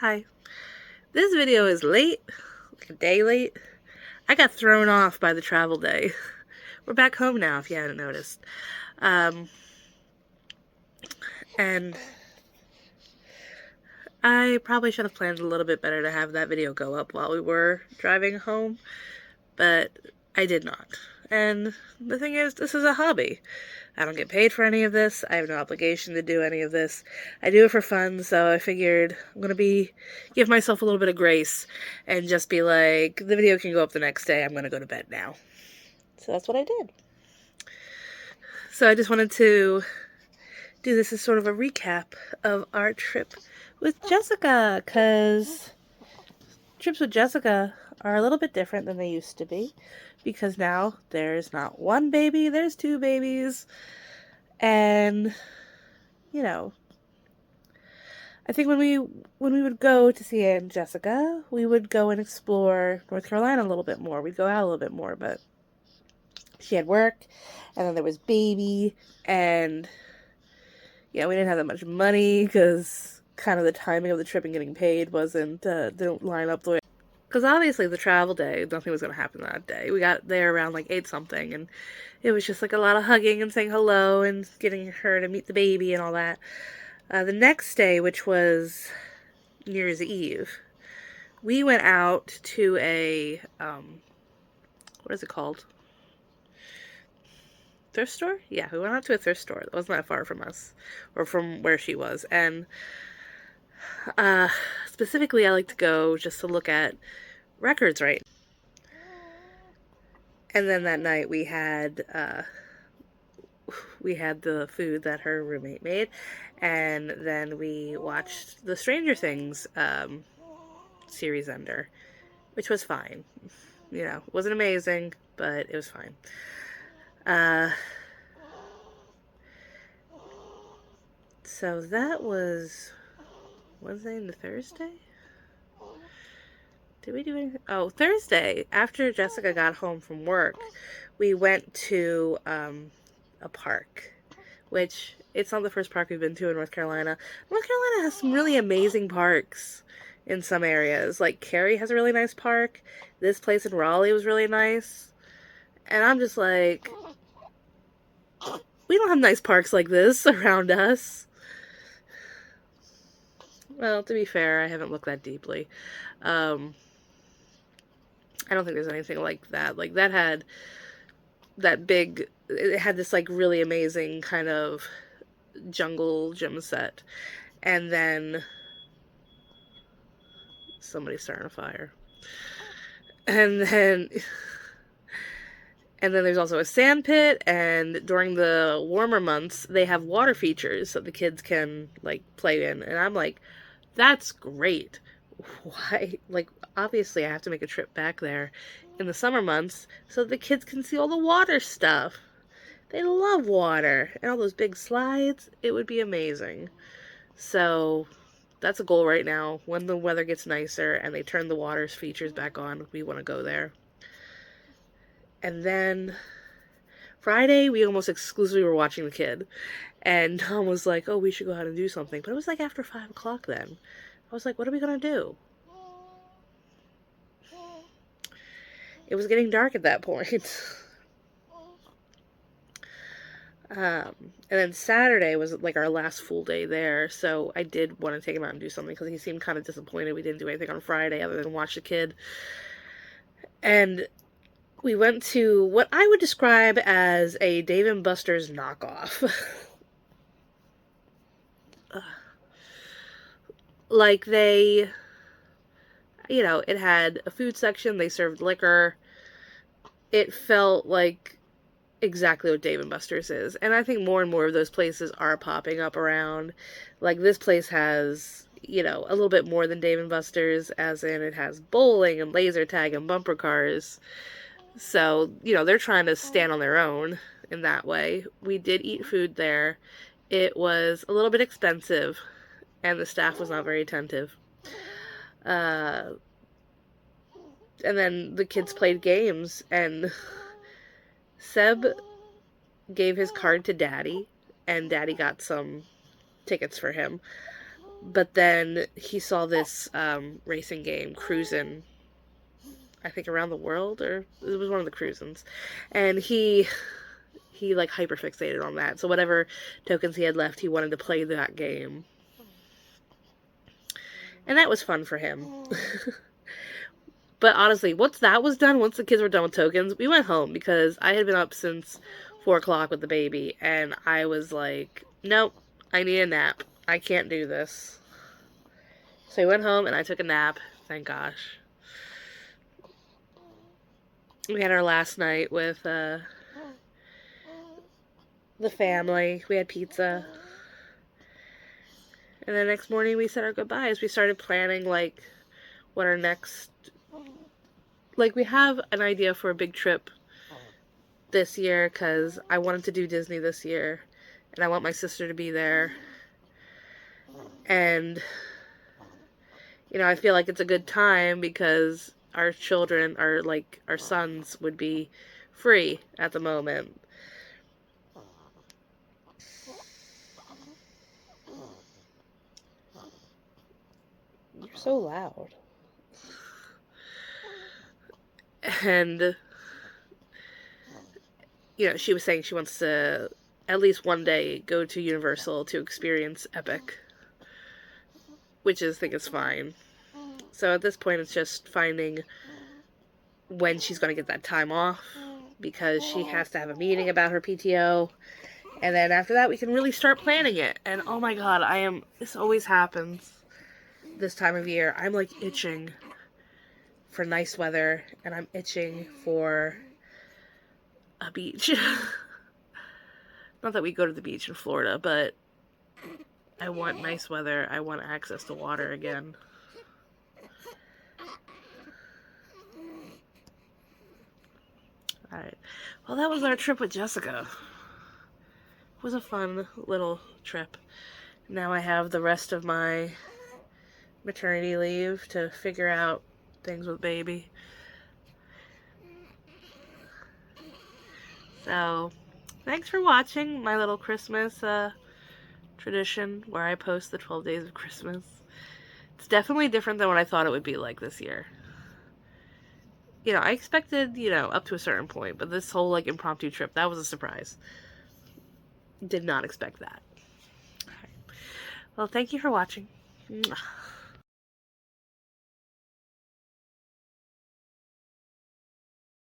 Hi. This video is late, like a day late. I got thrown off by the travel day. We're back home now, if you hadn't noticed. Um, and I probably should have planned a little bit better to have that video go up while we were driving home, but I did not. And the thing is, this is a hobby. I don't get paid for any of this. I have no obligation to do any of this. I do it for fun, so I figured I'm gonna give myself a little bit of grace and just be like, the video can go up the next day. I'm gonna go to bed now. So that's what I did. So I just wanted to do this as sort of a recap of our trip with Jessica, because trips with Jessica are a little bit different than they used to be, because now there's not one baby, there's two babies. And you know, I think when we would go to see Aunt Jessica, we would go and explore North Carolina a little bit more. We'd go out a little bit more, but she had work, and then there was baby, and yeah, we didn't have that much money because kind of the timing of the trip and getting paid didn't line up the way. Because obviously the travel day, nothing was going to happen that day. We got there around like 8 something, and it was just like a lot of hugging and saying hello and getting her to meet the baby and all that. The next day, which was New Year's Eve, we went out to a, what is it called? Thrift store? Yeah, we went out to a thrift store that wasn't that far from us, or from where she was. And uh, specifically, I like to go just to look at records, right? And then that night we had the food that her roommate made, and then we watched the Stranger Things series ender, which was fine. You know, it wasn't amazing, but it was fine. Uh, so that was Wednesday into Thursday? Did we do anything? Oh, Thursday, after Jessica got home from work, we went to a park, which it's not the first park we've been to in North Carolina. North Carolina has some really amazing parks in some areas. Like Cary has a really nice park. This place in Raleigh was really nice. And I'm just like, we don't have nice parks like this around us. Well, to be fair, I haven't looked that deeply. Um, I don't think there's anything like that. Like that had it had this like really amazing kind of jungle gym set. And then somebody's starting a fire. And then there's also a sand pit, and during the warmer months they have water features that the kids can like play in. And I'm like, that's great. Why? Like, obviously I have to make a trip back there in the summer months so the kids can see all the water stuff. They love water and all those big slides. It would be amazing. So that's a goal right now. When the weather gets nicer and they turn the water features back on, we want to go there. And then Friday, we almost exclusively were watching the kid. And Tom was like, oh, we should go out and do something. But it was like after 5 o'clock then. I was like, what are we going to do? It was getting dark at that point. And then Saturday was like our last full day there, so I did want to take him out and do something because he seemed kind of disappointed we didn't do anything on Friday other than watch the kid. And we went to what I would describe as a Dave & Buster's knockoff. Like they, it had a food section, they served liquor. It felt like exactly what Dave & Buster's is. And I think more and more of those places are popping up around. Like this place has, a little bit more than Dave & Buster's, as in it has bowling and laser tag and bumper cars. So, they're trying to stand on their own in that way. We did eat food there. It was a little bit expensive, and the staff was not very attentive. And then the kids played games, and Seb gave his card to Daddy, and Daddy got some tickets for him. But then he saw this racing game, Cruisin', I think around the world, or it was one of the cruisins, and he like hyper fixated on that. So whatever tokens he had left, he wanted to play that game, and that was fun for him. But honestly, once that was done, once the kids were done with tokens, we went home because I had been up since 4 o'clock with the baby, and I was like, nope, I need a nap. I can't do this. So we went home and I took a nap. Thank gosh. We had our last night with the family. We had pizza. And the next morning we said our goodbyes. We started planning, like, what our next... Like, we have an idea for a big trip this year because I wanted to do Disney this year. And I want my sister to be there. And, you know, I feel like it's a good time because our children, our sons would be free at the moment. You're so loud. And, you know, she was saying she wants to at least one day go to Universal to experience Epic, which I think is fine. So at this point, it's just finding when she's going to get that time off, because she has to have a meeting about her PTO, and then after that, we can really start planning it. And oh my god, this always happens this time of year. I'm like itching for nice weather, and I'm itching for a beach. Not that we go to the beach in Florida, but I want nice weather. I want access to water again. Alright. Well, that was our trip with Jessica. It was a fun little trip. Now I have the rest of my maternity leave to figure out things with baby. So, thanks for watching my little Christmas tradition where I post the 12 days of Christmas. It's definitely different than what I thought it would be like this year. You know, I expected, you know, up to a certain point, but this whole, like, impromptu trip, that was a surprise. Did not expect that. All right. Well, thank you for watching. Mwah.